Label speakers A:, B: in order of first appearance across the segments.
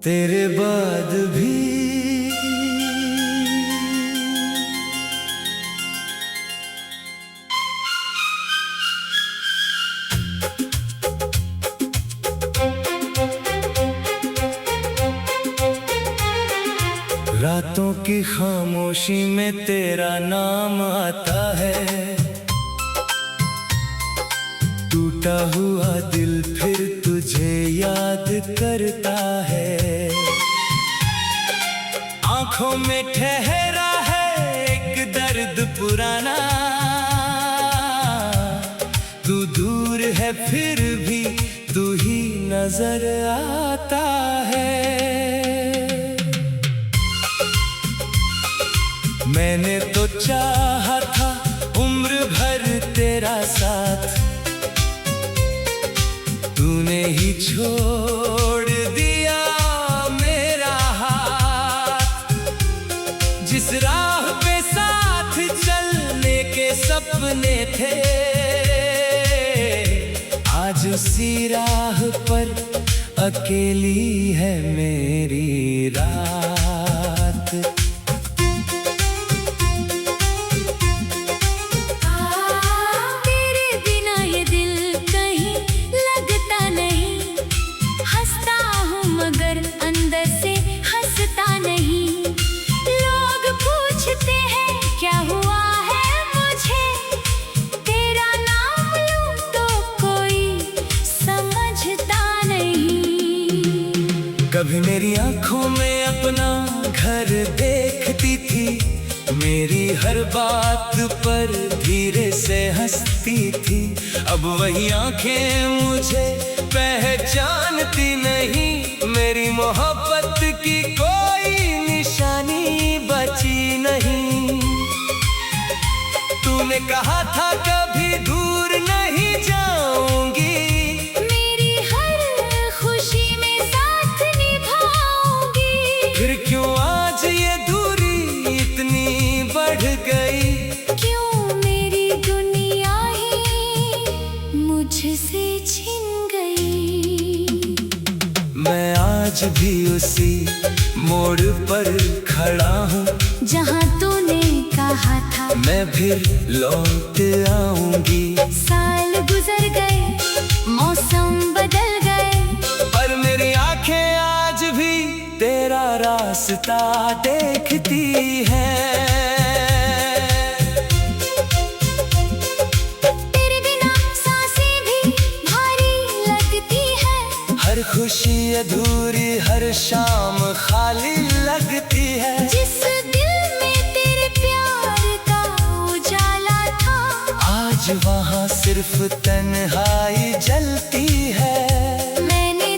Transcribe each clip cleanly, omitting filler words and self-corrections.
A: तेरे बाद भी रातों की खामोशी में तेरा नाम आता है। टूटा हुआ दिल फिर तुझे याद करता है। आंखों में ठहरा है एक दर्द पुराना। तू दूर है फिर भी तू ही नजर आता है। मैंने तो चाहा था उम्र भर तेरा साथ, तूने ही छोड़ दिया मेरा हाथ। जिस राह पे साथ चलने के सपने थे, आज उसी राह पर अकेली है मेरी रात। कभी मेरी आंखों में अपना घर देखती थी, मेरी हर बात पर धीरे से हंसती थी। अब वही आंखें मुझे पहचानती नहीं, मेरी मोहब्बत की कोई निशानी बची नहीं। तूने कहा था कभी दूर नहीं जाऊंगी, फिर क्यों आज ये दूरी इतनी बढ़ गई?
B: क्यों मेरी दुनिया ही मुझसे छिन गई?
A: मैं आज भी उसी मोड़ पर खड़ा हूँ,
B: जहाँ तूने कहा था
A: मैं फिर लौट आऊंगी।
B: साल गुजर गए, मौसम बदल गए,
A: पर मेरी आंखें आज भी तेरा रास्ता देखती हैं।
B: तेरे बिना सांसें भी भारी लगती है,
A: हर खुशी अधूरी हर शाम खाली लगती है।
B: जिस दिल में तेरे प्यार का उजाला था,
A: आज वहाँ सिर्फ तन्हाई जलती है। मैंने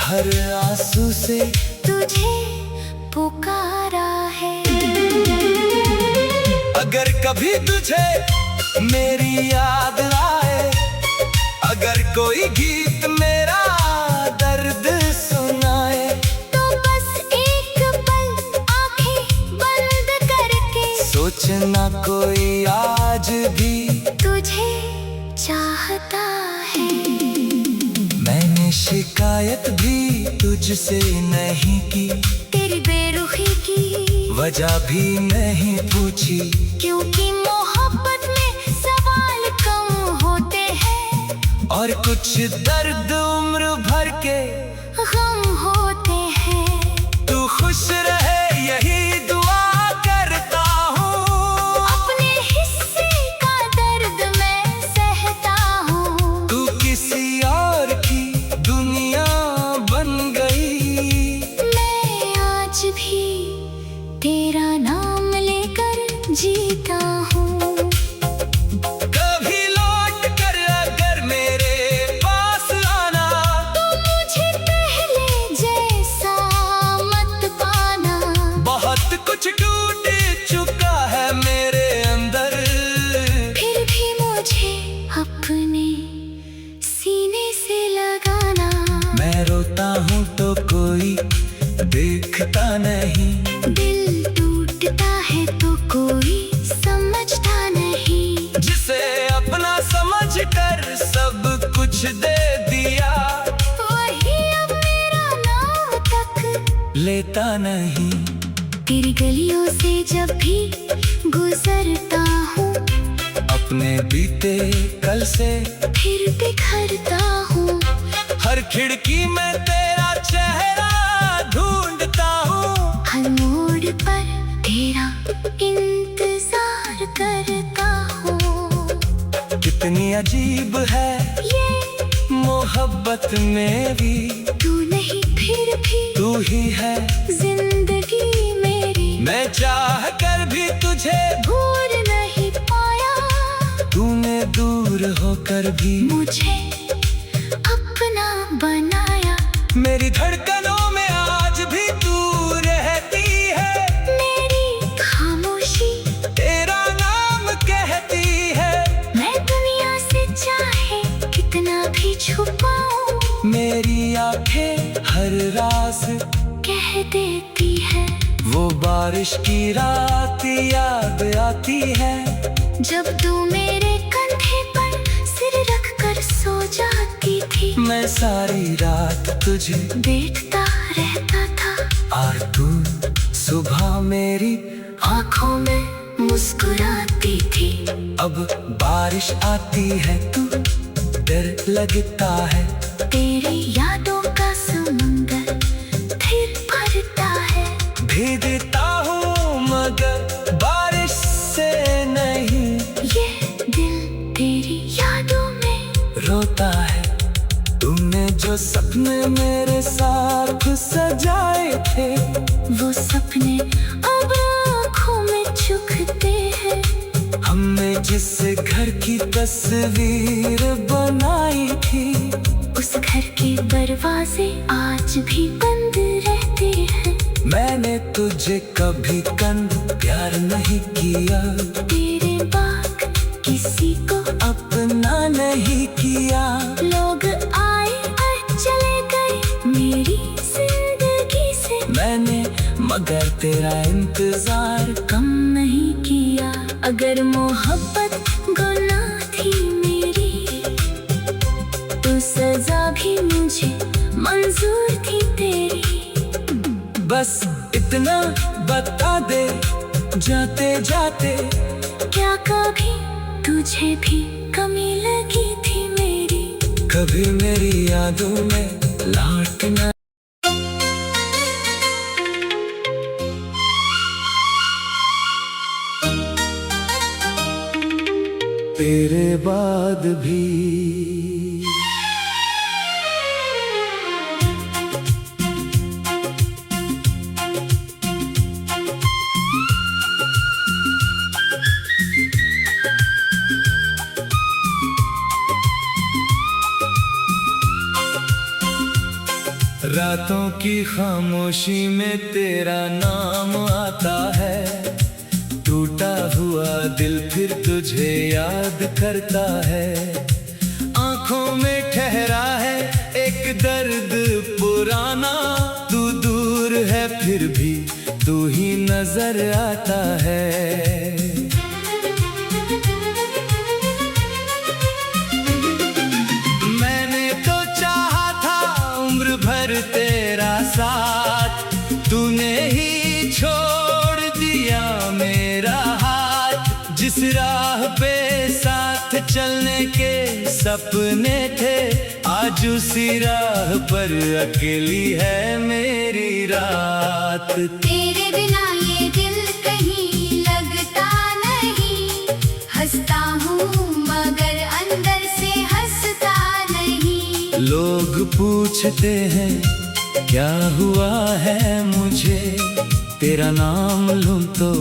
A: हर आंसू से
B: तुझे पुकारा है।
A: अगर कभी तुझे मेरी याद आए, अगर कोई गीत मेरा दर्द सुनाए,
B: तो बस एक पल आंखें बंद करके
A: सोचना कोई आज भी
B: तुझे चाहता है।
A: मैंने शिकायत भी तुझसे नहीं की,
B: तेरी बेरुखी की
A: वजह भी नहीं पूछी,
B: क्योंकि मोहब्बत में सवाल कम होते हैं
A: और कुछ दर्द उम्र भर के
B: गम होते हैं।
A: तू खुश रहे यही दुआ करता हूँ,
B: अपने हिस्से का दर्द मैं सहता हूँ।
A: तू किसी और की दुनिया बन गई,
B: मैं आज भी तेरा नाम लेकर जीता हूँ।
A: कभी लौट कर अगर मेरे पास आना,
B: तो मुझे पहले
A: नहीं।
B: दिल टूटता है तो कोई समझता नहीं।
A: जिसे अपना समझ कर सब कुछ दे दिया,
B: वही अब मेरा नाम तक
A: लेता नहीं।
B: तेरी गलियों से जब भी गुजरता हूँ,
A: अपने बीते कल से
B: फिर बिखरता हूँ।
A: हर खिड़की में तेरा चेहरा ढूंढता हूँ।
B: हर मोड़ पर तेरा इंतजार करता हूँ।
A: कितनी अजीब है
B: ये
A: मोहब्बत में भी,
B: तू नहीं फिर भी
A: तू ही है
B: जिंदगी मेरी।
A: मैं चाह कर भी तुझे
B: भूल नहीं पाया,
A: तूने दूर होकर भी
B: मुझे अपना बनाया।
A: मेरी धड़कनों में आज भी तू रहती है।
B: मेरी खामोशी
A: तेरा नाम कहती है।
B: मैं दुनिया से चाहे कितना भी छुपाऊं,
A: मेरी आंखें हर राज
B: कह देती है।
A: वो बारिश की रात याद आती है,
B: जब तू मेरे कंधे पर सिर रख कर सो जाती थी।
A: मैं सारी रात तुझे
B: देखता रहता था,
A: और तू सुबह मेरी
B: आंखों में मुस्कुराती थी।
A: अब बारिश आती है तू डर लगता है।
B: तेरी यादों का समुंदर फिर भरता है।
A: भीगता हूँ मगर बारिश से नहीं,
B: ये दिल तेरी यादों में
A: रोता है। तुमने जो सपने मेरे साथ सजाए थे,
B: वो सपने अब आँखों में चुभते हैं।
A: हमने जिस घर की तस्वीर बनाई थी,
B: उस घर के दरवाजे आज भी बंद रहते हैं।
A: मैंने तुझे कभी कंध प्यार नहीं किया,
B: तेरे बाग किसी को
A: अपना नहीं किया।
B: लोग आए और चले गए मेरी जिंदगी से,
A: मैंने मगर तेरा इंतजार
B: कम नहीं किया। अगर मोहब्बत गुनाह थी मेरी, तो सजा भी मुझे मंजूर थी तेरी।
A: बस इतना बता दे जाते जाते,
B: क्या कभी तुझे भी कमी लगी थी मेरी?
A: कभी मेरी यादों में लौटना। तेरे बाद भी रातों की खामोशी में तेरा नाम आता है। टूटा हुआ दिल फिर तुझे याद करता है। आंखों में ठहरा है एक दर्द पुराना, तू दूर है फिर भी तू ही नजर आता है। मैंने तो चाहा था उम्र भर तेरा साथ, तूने ही छोड़ दिया मेरा हाथ। जिस राह पे साथ चलने के सपने थे, आज उसी राह पर अकेली है मेरी रात।
B: तेरे बिना ये दिल कहीं लगता नहीं, हंसता हूँ मगर अंदर से हंसता नहीं।
A: लोग पूछते हैं क्या हुआ है मुझे, तेरा नाम लूं तो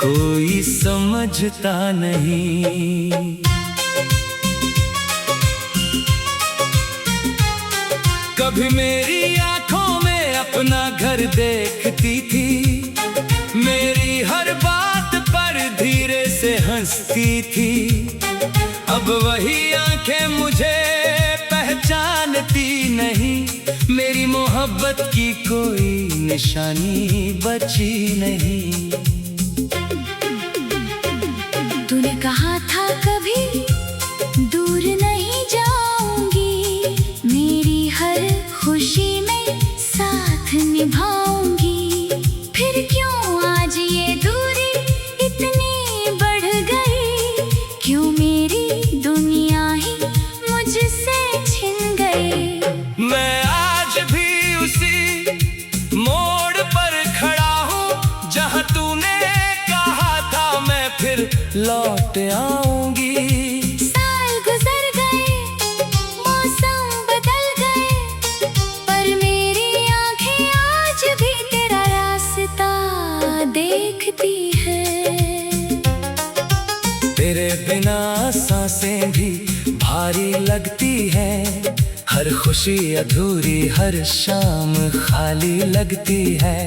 A: कोई समझता नहीं। कभी मेरी आंखों में अपना घर देखती थी, मेरी हर बात पर धीरे से हंसती थी। अब वही आंखें मुझे पहचानती नहीं, मेरी मोहब्बत मोहब्बत की कोई निशानी बची नहीं।
B: तूने कहा था कभी दूर नहीं जाऊंगी, मेरी हर खुशी में साथ निभाऊंगी। फिर क्यों आज ये दूरी इतनी बढ़ गई, क्यों मेरी दुनिया ही मुझसे छिन गई।
A: मैं आज भी उसी मोड़ पर खड़ा हूँ जहाँ तूने कहा था मैं फिर लौट आऊंगी।
B: साल गुजर गए, मौसम बदल गए, पर मेरी आंखें आज भी तेरा रास्ता देखती है।
A: तेरे बिना सांसें भी भारी लगती है, हर खुशी अधूरी, हर शाम खाली लगती है।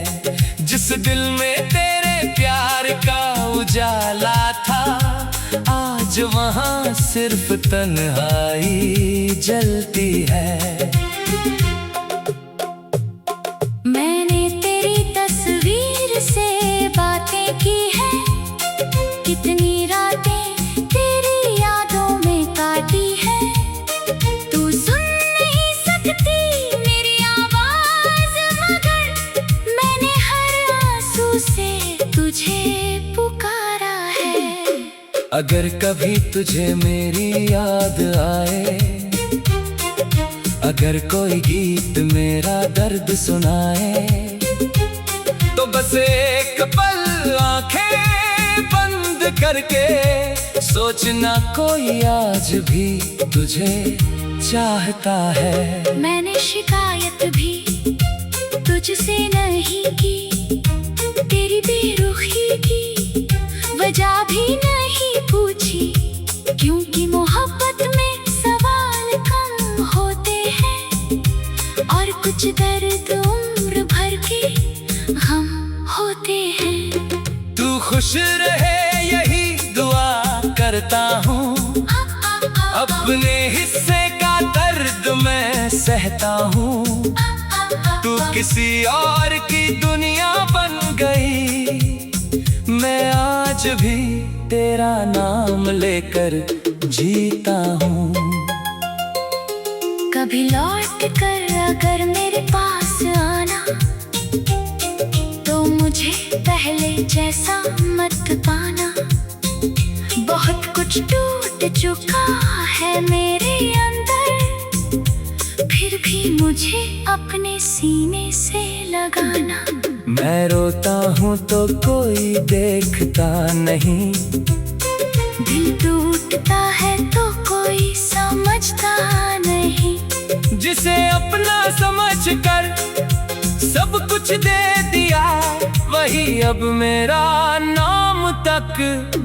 A: जिस दिल में तेरे प्यार का उजाला था, आज वहाँ सिर्फ तन्हाई जलती है।
B: मैंने तेरी तस्वीर से बातें की है, कितनी रातें तेरी यादों में काटी है। तू सुन नहीं सकती मेरी आवाज, मगर मैंने हर आंसू से तुझे पुकारा है।
A: अगर कभी तुझे मेरी याद आए, अगर कोई गीत मेरा दर्द सुनाए, तो बस एक पल आंखें बंद करके सोचना, कोई आज भी तुझे चाहता है।
B: मैंने शिकायत भी तुझसे नहीं की, तेरी बेरुखी की वजह भी नहीं पूछी, क्योंकि मोहब्बत में सवाल कम होते हैं और कुछ दर्द उम्र भर के गम होते हैं।
A: तू खुश रहे यही दुआ करता हूँ, अपने हिस्से का दर्द मैं सहता हूँ। तू किसी और की दुनिया बन गई, मैं आज भी तेरा नाम लेकर जीता हूँ।
B: कभी लौट कर अगर मेरे पास आना, तो मुझे पहले जैसा मत पाना। बहुत कुछ टूट चुका है मेरे अंदर, फिर भी मुझे अपने सीने से लगाना।
A: मैं रोता हूँ तो कोई देखता नहीं,
B: दिल टूटता है तो कोई समझता नहीं।
A: जिसे अपना समझकर सब कुछ दे दिया, वही अब मेरा नाम तक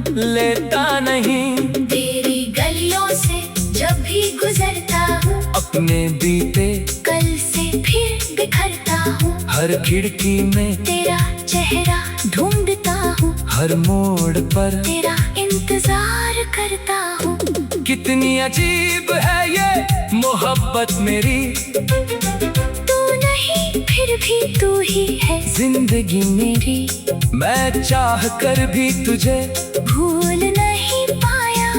A: लेता नहीं।
B: तेरी गलियों से जब भी गुजरता हूँ,
A: अपने बीते
B: कल से फिर बिखरता हूँ।
A: हर खिड़की में
B: तेरा चेहरा ढूंढता हूँ,
A: हर मोड़ पर
B: तेरा इंतजार करता हूँ।
A: कितनी अजीब है ये मोहब्बत मेरी,
B: तू नहीं फिर भी तू ही है
A: जिंदगी मेरी। मैं चाह कर भी तुझे
B: भूल नहीं पाया,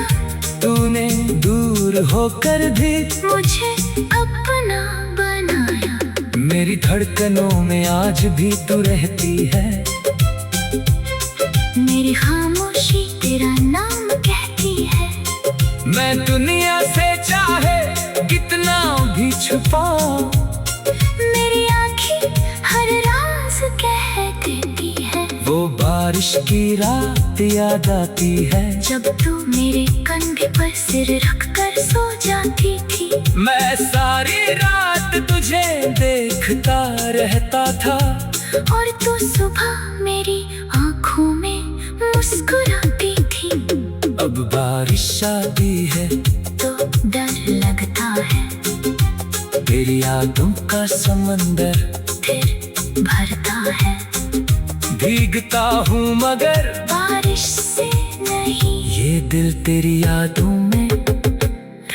A: तूने दूर होकर भी
B: मुझे अपना बनाया।
A: मेरी धड़कनों में आज भी तू रहती है,
B: मेरी खामोशी तेरा नाम कहती है।
A: मैं दुनिया से चाहे कितना भी छुपाऊं,
B: मेरी आँखें हर राज कह देती है।
A: वो बारिश की रात याद आती है,
B: जब तू मेरे कंधे पर सिर रख कर सो जाती थी।
A: मैं सारी रात तुझे देखता रहता था,
B: और तू सुबह मेरी आँखों में मुस्कुराती थी।
A: अब बारिश आती है
B: तो डर लगता है,
A: तेरी यादों का समंदर
B: फिर भरता है।
A: भीगता हूँ मगर
B: बारिश से नहीं,
A: ये दिल तेरी यादों में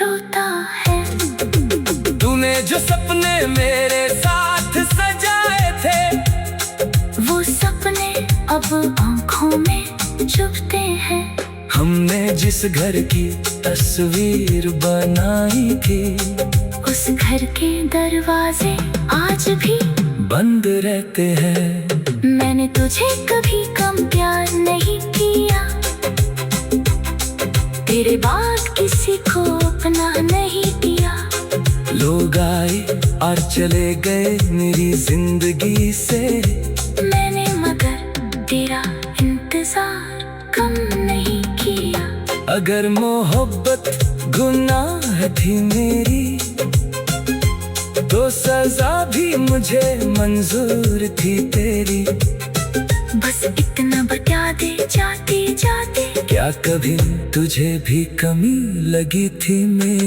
B: रोता है।
A: तूने जो सपने मेरे साथ
B: अब आंखों में चुभते हैं।
A: हमने जिस घर की तस्वीर बनाई थी,
B: उस घर के दरवाजे आज भी
A: बंद रहते हैं।
B: मैंने तुझे कभी कम प्यार नहीं किया, तेरे बाद किसी को अपना नहीं किया।
A: लोग आए और चले गए मेरी जिंदगी से,
B: मैंने मगर तेरा इंतजार कम नहीं किया।
A: अगर मोहब्बत गुनाह थी मेरी, तो सजा भी मुझे मंजूर थी तेरी।
B: बस इतना बता दे जाते जाते,
A: क्या कभी तुझे भी कमी लगी थी मेरी?